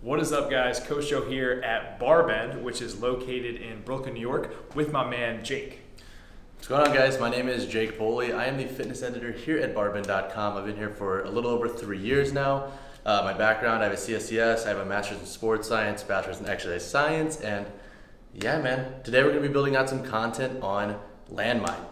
What is up, guys? Coach Joe here at Barbend, which is located in Brooklyn, New York, with my man Jake. What's going on, guys? My name is Jake Boley. I am the fitness editor here at Barbend.com. I've been here for a little over 3 years now. My background, I have a CSCS, I have a master's in sports science, bachelor's in exercise science, and yeah, man, today we're going to be building out some content on Landmine.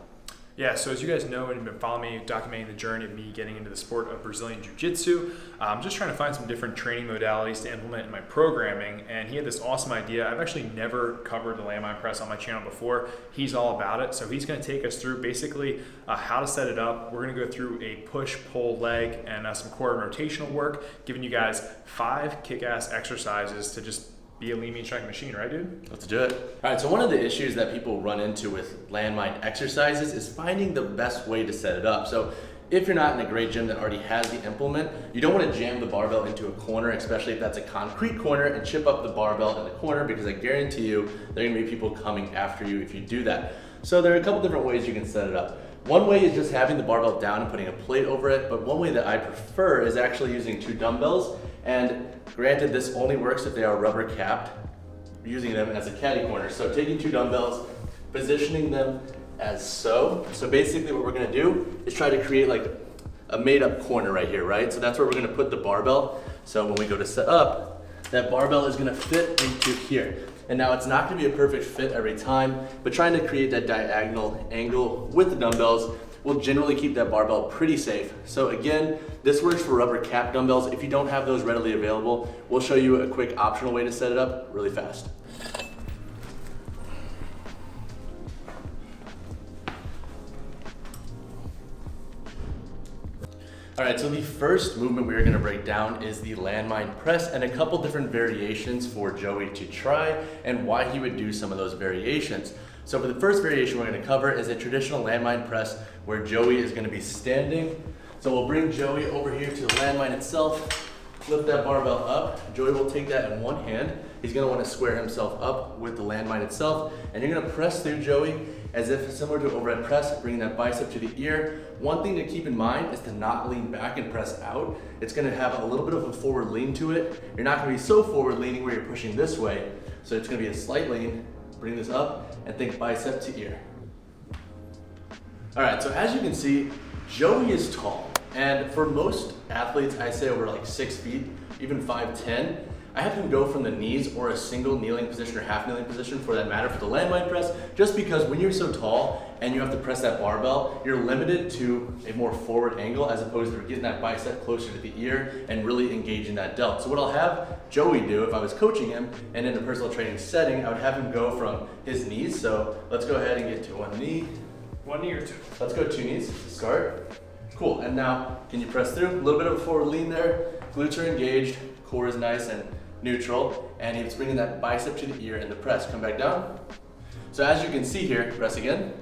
Yeah, so as you guys know and you've been following me, documenting the journey of me getting into the sport of Brazilian Jiu-Jitsu, I'm just trying to find some different training modalities to implement in my programming, and he had this awesome idea. I've actually never covered the landmine press on my channel before. He's all about it, so he's going to take us through basically how to set it up. We're going to go through a push, pull, leg, and some core and rotational work, giving you guys 5 kick-ass exercises to just be a lean, mean, strength machine, right, dude? Let's do it. All right, so one of the issues that people run into with landmine exercises is finding the best way to set it up. So if you're not in a great gym that already has the implement, you don't want to jam the barbell into a corner, especially if that's a concrete corner, and chip up the barbell in the corner, because I guarantee you there are going to be people coming after you if you do that. So there are a couple different ways you can set it up. One way is just having the barbell down and putting a plate over it, but one way that I prefer is actually using 2 dumbbells. And granted, this only works if they are rubber capped, using them as a caddy corner. So taking 2 dumbbells, positioning them as so. So basically what we're gonna do is try to create like a made up corner right here, right? So that's where we're gonna put the barbell. So when we go to set up, that barbell is gonna fit into here. And now it's not gonna be a perfect fit every time, but trying to create that diagonal angle with the dumbbells will generally keep that barbell pretty safe. So again, this works for rubber cap dumbbells. If you don't have those readily available, we'll show you a quick optional way to set it up really fast. All right, so the first movement we're gonna break down is the landmine press, and a couple different variations for Joey to try and why he would do some of those variations. So for the first variation we're gonna cover is a traditional landmine press where Joey is gonna be standing. So we'll bring Joey over here to the landmine itself, lift that barbell up. Joey will take that in one hand. He's gonna wanna square himself up with the landmine itself, and you're gonna press through Joey as if similar to overhead press, bringing that bicep to the ear. One thing to keep in mind is to not lean back and press out. It's gonna have a little bit of a forward lean to it. You're not gonna be so forward leaning where you're pushing this way. So it's gonna be a slight lean. Bring this up and think bicep to ear. All right, so as you can see, Joey is tall. And for most athletes, I say over like 6 feet, even 5'10", I have him go from the knees or a single kneeling position or half kneeling position for that matter for the landmine press, just because when you're so tall and you have to press that barbell, you're limited to a more forward angle as opposed to getting that bicep closer to the ear and really engaging that delt. So what I'll have Joey do if I was coaching him and in a personal training setting, I would have him go from his knees. So let's go ahead and get to one knee. 1 knee or 2? Let's go 2 knees to start. Cool, and now can you press through? A little bit of a forward lean there. Glutes are engaged, core is nice and neutral, and he's bringing that bicep to the ear in the press. Come back down. So as you can see here, press again.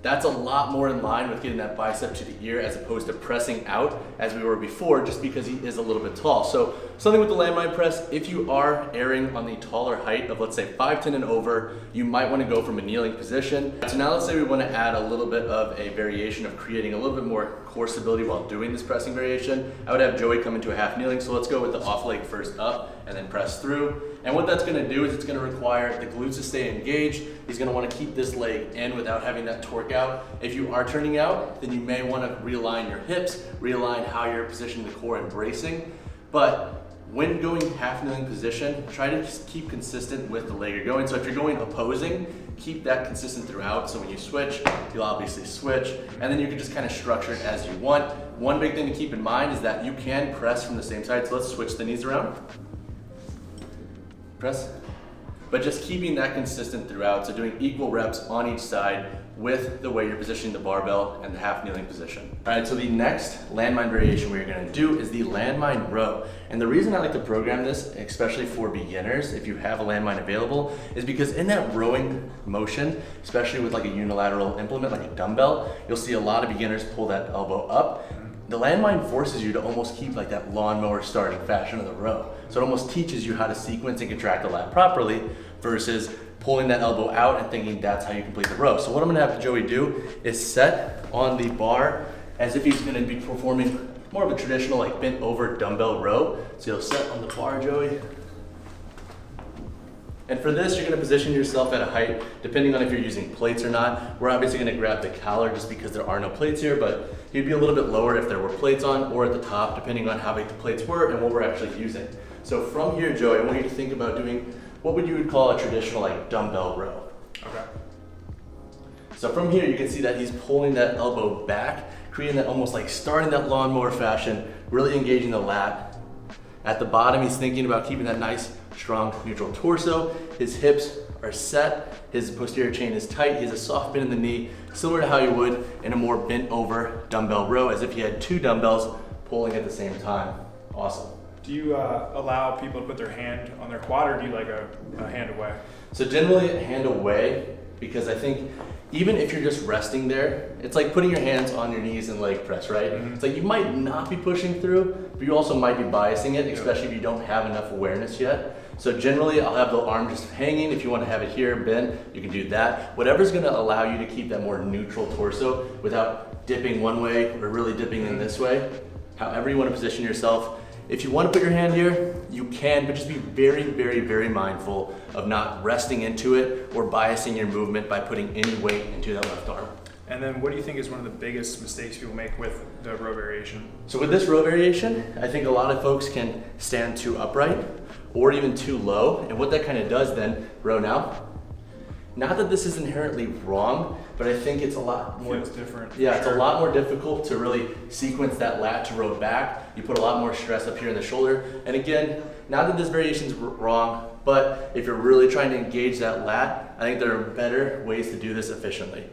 That's a lot more in line with getting that bicep to the ear as opposed to pressing out as we were before, just because he is a little bit tall. So something with the landmine press, if you are erring on the taller height of let's say 5'10" and over, you might want to go from a kneeling position. So now let's say we want to add a little bit of a variation of creating a little bit more core stability while doing this pressing variation. I would have Joey come into a half kneeling. So let's go with the off leg first up and then press through. And what that's gonna do is it's gonna require the glutes to stay engaged. He's gonna wanna keep this leg in without having that torque out. If you are turning out, then you may wanna realign your hips, realign how you're positioning the core and bracing. But when going half kneeling position, try to just keep consistent with the leg you're going. So if you're going opposing, keep that consistent throughout. So when you switch, you'll obviously switch, and then you can just kind of structure it as you want. One big thing to keep in mind is that you can press from the same side. So let's switch the knees around. Press, but just keeping that consistent throughout. So doing equal reps on each side with the way you're positioning the barbell and the half kneeling position. All right, so the next landmine variation we're gonna do is the landmine row. And the reason I like to program this, especially for beginners, if you have a landmine available, is because in that rowing motion, especially with like a unilateral implement, like a dumbbell, you'll see a lot of beginners pull that elbow up. The landmine forces you to almost keep like that lawnmower starting fashion of the row. So it almost teaches you how to sequence and contract the lat properly versus pulling that elbow out and thinking that's how you complete the row. So what I'm gonna have Joey do is set on the bar as if he's gonna be performing more of a traditional like bent over dumbbell row. So you'll set on the bar, Joey, And for this, you're gonna position yourself at a height, depending on if you're using plates or not. We're obviously gonna grab the collar just because there are no plates here, but you'd be a little bit lower if there were plates on, or at the top, depending on how big the plates were and what we're actually using. So from here, Joey, I want you to think about doing what would you would call a traditional like dumbbell row. Okay. So from here, you can see that he's pulling that elbow back, creating that almost like starting that lawnmower fashion, really engaging the lat. At the bottom, he's thinking about keeping that nice, strong, neutral torso. His hips are set, his posterior chain is tight, he has a soft bend in the knee, similar to how you would in a more bent over dumbbell row, as if you had two dumbbells pulling at the same time. Awesome. Do you allow people to put their hand on their quad, or do you like a hand away? So generally a hand away, because I think even if you're just resting there, it's like putting your hands on your knees and leg press, right? It's like you might not be pushing through, but you also might be biasing it, especially if you don't have enough awareness yet. So generally I'll have the arm just hanging. If you want to have it here bent, you can do that. Whatever's going to allow you to keep that more neutral torso without dipping one way or really dipping in this way. However you want to position yourself. If you want to put your hand here, you can, but just be very, very, very mindful of not resting into it or biasing your movement by putting any weight into that left arm. And then what do you think is one of the biggest mistakes people make with the row variation? So with this row variation, I think a lot of folks can stand too upright or even too low. And what that kind of does then, row now. Not that this is inherently wrong, but I think it's a lot more different. Yeah, it's a lot more difficult to really sequence that lat to row back. You put a lot more stress up here in the shoulder. And again, not that this variation is wrong, but if you're really trying to engage that lat, I think there are better ways to do this efficiently.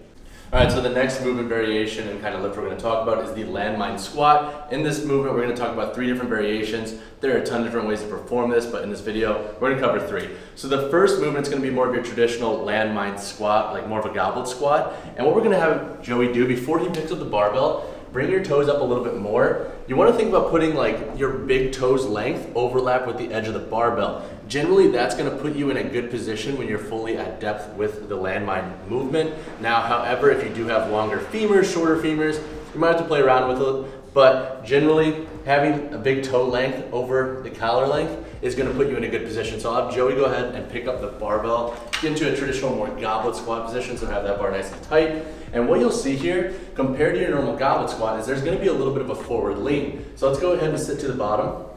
All right, so the next movement variation and kind of lift we're going to talk about is the landmine squat. In this movement, we're going to talk about 3 different variations. There are a ton of different ways to perform this, but in this video, we're going to cover 3. So the first movement is going to be more of your traditional landmine squat, like more of a goblet squat. And what we're going to have Joey do before he picks up the barbell, bring your toes up a little bit more. You want to think about putting like your big toes length overlap with the edge of the barbell. Generally, that's going to put you in a good position when you're fully at depth with the landmine movement. Now, however, if you do have longer femurs, shorter femurs, you might have to play around with it. But generally, having a big toe length over the collar length is going to put you in a good position. So I'll have Joey go ahead and pick up the barbell, get into a traditional more goblet squat position, so have that bar nice and tight. And what you'll see here, compared to your normal goblet squat, is there's going to be a little bit of a forward lean. So let's go ahead and sit to the bottom.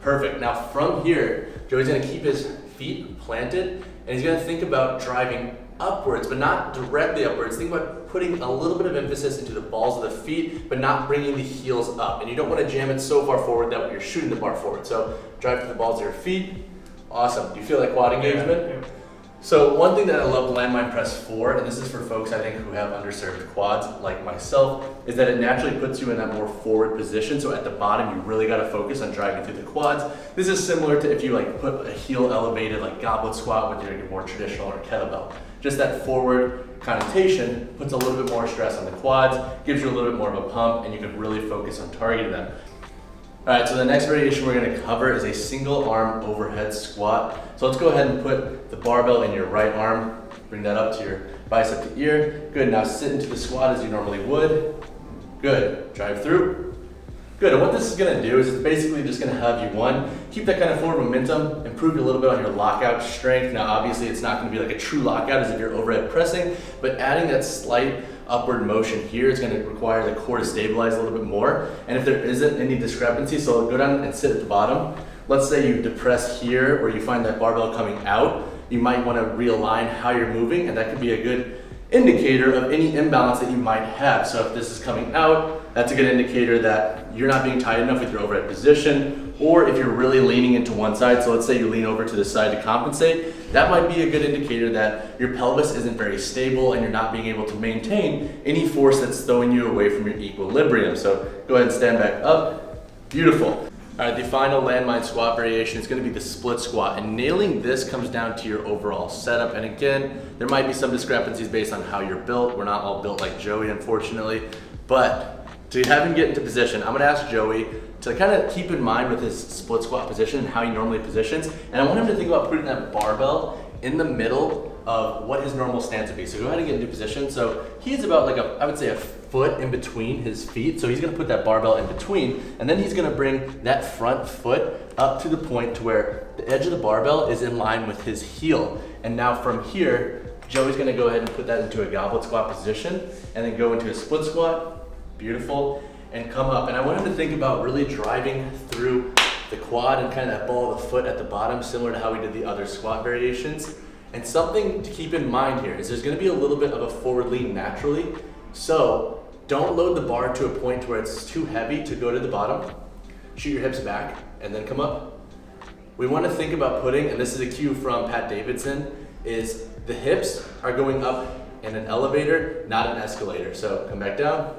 Perfect. Now from here, Joey's going to keep his feet planted, and he's going to think about driving upwards, but not directly upwards. Think about putting a little bit of emphasis into the balls of the feet, but not bringing the heels up. And you don't want to jam it so far forward that you're shooting the bar forward. So drive to the balls of your feet. Awesome. Do you feel that quad engagement? Yeah. So one thing that I love landmine press for, and this is for folks I think who have underserved quads like myself, is that it naturally puts you in that more forward position. So at the bottom, you really got to focus on driving through the quads. This is similar to if you like put a heel elevated like goblet squat with your more traditional or kettlebell. Just that forward connotation puts a little bit more stress on the quads, gives you a little bit more of a pump, and you can really focus on targeting them. All right, so the next variation we're going to cover is a single arm overhead squat. So let's go ahead and put the barbell in your right arm, bring that up to your bicep to ear. Good, now sit into the squat as you normally would. Good, drive through. Good, and what this is going to do is it's basically just going to have you, one, keep that kind of forward momentum, improve a little bit on your lockout strength. Now obviously it's not going to be like a true lockout as if you're overhead pressing, but adding that slight upward motion here is going to require the core to stabilize a little bit more. And if there isn't any discrepancy, so go down and sit at the bottom. Let's say you depress here or you find that barbell coming out, you might want to realign how you're moving, and that could be a good indicator of any imbalance that you might have. So if this is coming out, that's a good indicator that you're not being tight enough with your overhead position, or if you're really leaning into one side, so let's say you lean over to the side to compensate, that might be a good indicator that your pelvis isn't very stable and you're not being able to maintain any force that's throwing you away from your equilibrium. So go ahead and stand back up. Beautiful. All right, the final landmine squat variation is going to be the split squat, and nailing this comes down to your overall setup. And again, there might be some discrepancies based on how you're built. We're not all built like Joey, unfortunately, but to have him get into position, I'm going to ask Joey to kind of keep in mind with his split squat position and how he normally positions, and I want him to think about putting that barbell in the middle of what his normal stance would be. So go ahead and get into position. So he's about like I would say a foot in between his feet. So he's gonna put that barbell in between, and then he's gonna bring that front foot up to the point to where the edge of the barbell is in line with his heel. And now from here, Joey's gonna go ahead and put that into a goblet squat position, and then go into a split squat, beautiful, and come up. And I want him to think about really driving through the quad and kind of that ball of the foot at the bottom, similar to how we did the other squat variations. And something to keep in mind here is there's gonna be a little bit of a forward lean naturally. So don't load the bar to a point where it's too heavy to go to the bottom. Shoot your hips back and then come up. We wanna think about putting, and this is a cue from Pat Davidson, is the hips are going up in an elevator, not an escalator. So come back down,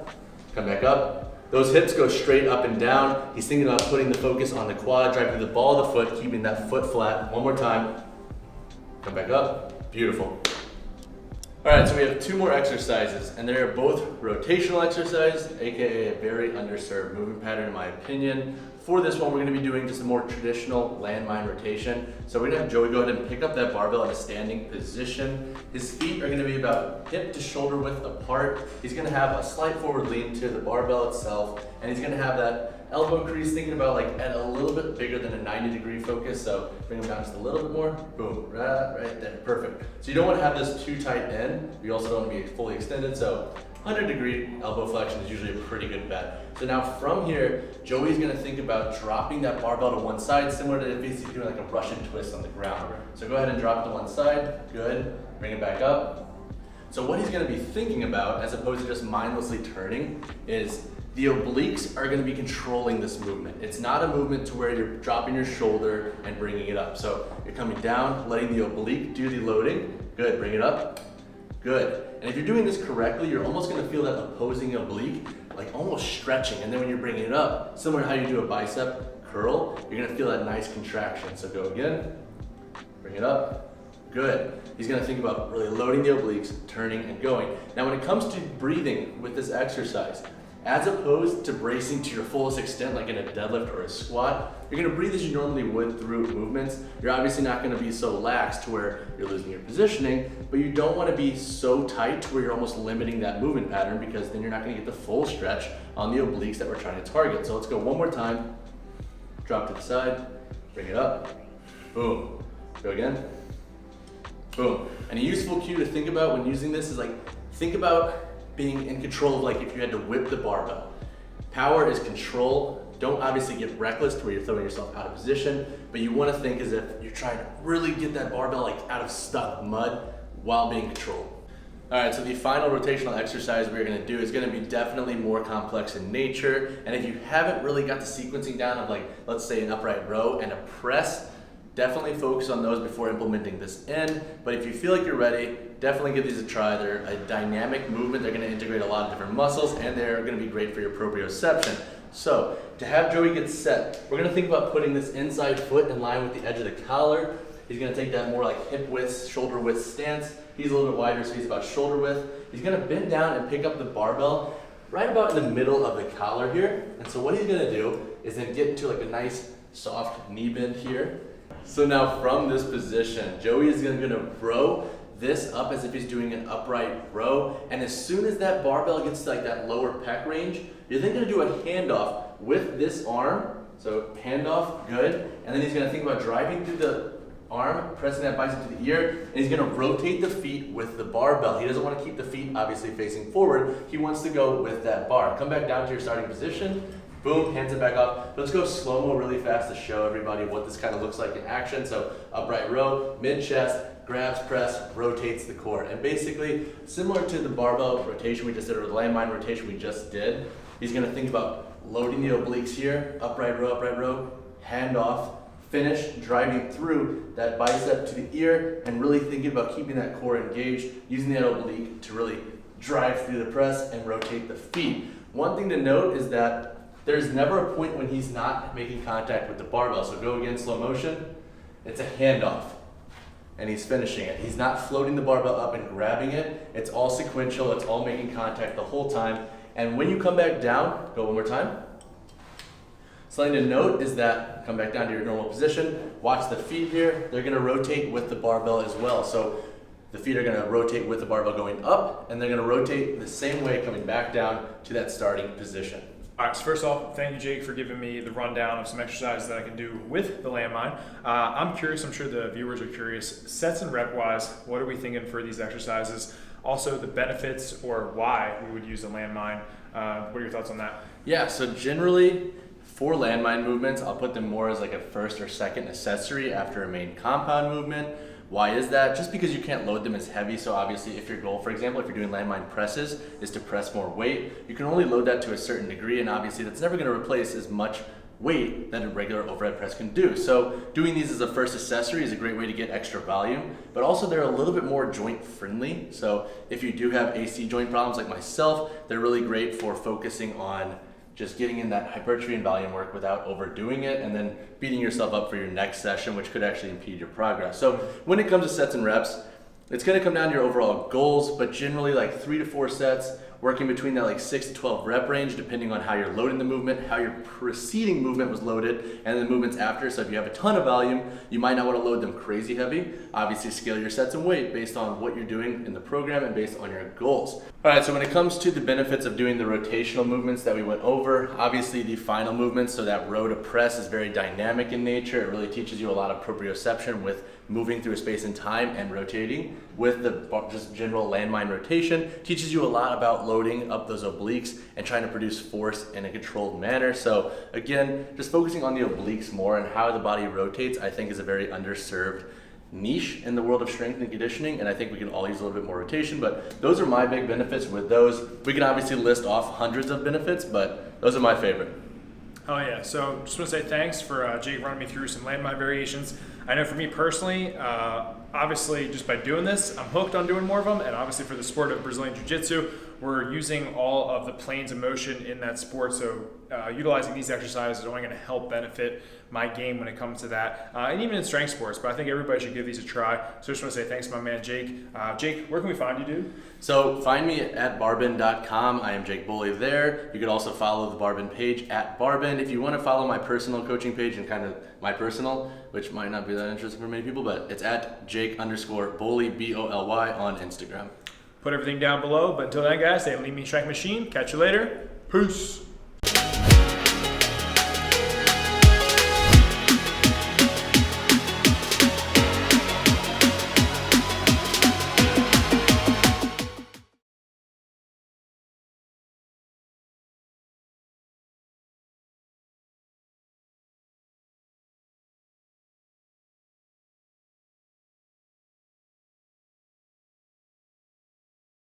come back up. Those hips go straight up and down. He's thinking about putting the focus on the quad, driving the ball of the foot, keeping that foot flat. One more time. Come back up. Beautiful. All right, so we have 2 more exercises, and they're both rotational exercises, aka a very underserved movement pattern in my opinion. For this one, we're gonna be doing just a more traditional landmine rotation. So we're gonna have Joey go ahead and pick up that barbell in a standing position. His feet are gonna be about hip to shoulder width apart. He's gonna have a slight forward lean to the barbell itself, and he's gonna have that elbow crease thinking about like at a little bit bigger than a 90-degree focus. So bring him down just a little bit more, boom, right there, perfect. So you don't wanna have this too tight in. You also don't wanna be fully extended. So 100-degree elbow flexion is usually a pretty good bet. So now from here, Joey's gonna think about dropping that barbell to one side, similar to if he's doing like a Russian twist on the ground. So go ahead and drop it to one side, good. Bring it back up. So what he's gonna be thinking about, as opposed to just mindlessly turning, is the obliques are gonna be controlling this movement. It's not a movement to where you're dropping your shoulder and bringing it up. So you're coming down, letting the oblique do the loading. Good, bring it up. Good. And if you're doing this correctly, you're almost gonna feel that opposing oblique, like almost stretching. And then when you're bringing it up, similar to how you do a bicep curl, you're gonna feel that nice contraction. So go again, bring it up, good. He's gonna think about really loading the obliques, turning and going. Now when it comes to breathing with this exercise, as opposed to bracing to your fullest extent, like in a deadlift or a squat, you're gonna breathe as you normally would through movements. You're obviously not gonna be so lax to where you're losing your positioning, but you don't wanna be so tight to where you're almost limiting that movement pattern, because then you're not gonna get the full stretch on the obliques that we're trying to target. So let's go one more time. Drop to the side, bring it up, boom. Go again, boom. And a useful cue to think about when using this is like, think about being in control of like if you had to whip the barbell. Power is control. Don't obviously get reckless to where you're throwing yourself out of position, but you want to think as if you're trying to really get that barbell like out of stuck mud while being controlled. All right, so the final rotational exercise we're gonna do is gonna be definitely more complex in nature. And if you haven't really got the sequencing down of like, let's say an upright row and a press, definitely focus on those before implementing this in. But if you feel like you're ready, definitely give these a try. They're a dynamic movement. They're gonna integrate a lot of different muscles, and they're gonna be great for your proprioception. So to have Joey get set, we're gonna think about putting this inside foot in line with the edge of the collar. He's gonna take that more like hip width, shoulder width stance. He's a little bit wider, so he's about shoulder width. He's gonna bend down and pick up the barbell right about in the middle of the collar here. And so what he's gonna do is then get into like a nice soft knee bend here. So now from this position, Joey is gonna row this up as if he's doing an upright row. And as soon as that barbell gets to like that lower pec range, you're then gonna do a handoff with this arm. So handoff, good. And then he's gonna think about driving through the arm, pressing that bicep to the ear, and he's gonna rotate the feet with the barbell. He doesn't wanna keep the feet obviously facing forward. He wants to go with that bar. Come back down to your starting position. Boom, hands it back up. Let's go slow-mo really fast to show everybody what this kind of looks like in action. So upright row, mid-chest, grabs, press, rotates the core. And basically, similar to the barbell rotation we just did, or the landmine rotation we just did, he's gonna think about loading the obliques here, upright row, hand off, finish, driving through that bicep to the ear, and really thinking about keeping that core engaged, using that oblique to really drive through the press and rotate the feet. One thing to note is that there's never a point when he's not making contact with the barbell. So go again, slow motion. It's a handoff, and he's finishing it. He's not floating the barbell up and grabbing it. It's all sequential. It's all making contact the whole time. And when you come back down, go one more time. Something to note is that, come back down to your normal position. Watch the feet here. They're gonna rotate with the barbell as well. So The feet are gonna rotate with the barbell going up, and they're gonna rotate the same way coming back down to that starting position. All right, so first off, thank you, Jake, for giving me the rundown of some exercises that I can do with the Landmine. I'm curious, I'm sure the viewers are curious, sets and rep-wise, what are we thinking for these exercises? Also, the benefits or why we would use the Landmine. What are your thoughts on that? Yeah, so generally, for landmine movements, I'll put them more as like a first or second accessory after a main compound movement. Why is that? Just because you can't load them as heavy. So obviously if your goal, for example, if you're doing landmine presses, is to press more weight, you can only load that to a certain degree, and obviously that's never gonna replace as much weight that a regular overhead press can do. So doing these as a first accessory is a great way to get extra volume, but also they're a little bit more joint friendly. So if you do have AC joint problems like myself, they're really great for focusing on just getting in that hypertrophy and volume work without overdoing it and then beating yourself up for your next session, which could actually impede your progress. So when it comes to sets and reps, it's gonna come down to your overall goals, but generally like 3 to 4 sets, working between that like 6 to 12 rep range, depending on how you're loading the movement, how your preceding movement was loaded, and the movements after. So if you have a ton of volume, you might not want to load them crazy heavy. Obviously scale your sets and weight based on what you're doing in the program and based on your goals. All right, so when it comes to the benefits of doing the rotational movements that we went over, obviously the final movements, so that row to press is very dynamic in nature. It really teaches you a lot of proprioception with moving through space and time and rotating. With the just general landmine rotation, teaches you a lot about loading up those obliques and trying to produce force in a controlled manner. So again, just focusing on the obliques more and how the body rotates, I think is a very underserved niche in the world of strength and conditioning, and I think we can all use a little bit more rotation, but those are my big benefits with those. We can obviously list off hundreds of benefits, but those are my favorite. Oh yeah, so just want to say thanks for Jake running me through some landmine variations. I know for me personally, obviously just by doing this, I'm hooked on doing more of them, and obviously for the sport of Brazilian Jiu-Jitsu, we're using all of the planes of motion in that sport, so utilizing these exercises is only going to help benefit my game when it comes to that, and even in strength sports, but I think everybody should give these a try. So I just want to say thanks to my man Jake. Jake, where can we find you, dude? So find me at barbin.com. I am Jake Bully there. You could also follow the Barbin page at Barbin. If you want to follow my personal coaching page and kind of my personal, which might not be that interesting for many people, but it's at Jake_Bully, B-O-L-Y on Instagram. Put everything down below, but until then guys, stay lean, mean, strength machine. Catch you later. Peace.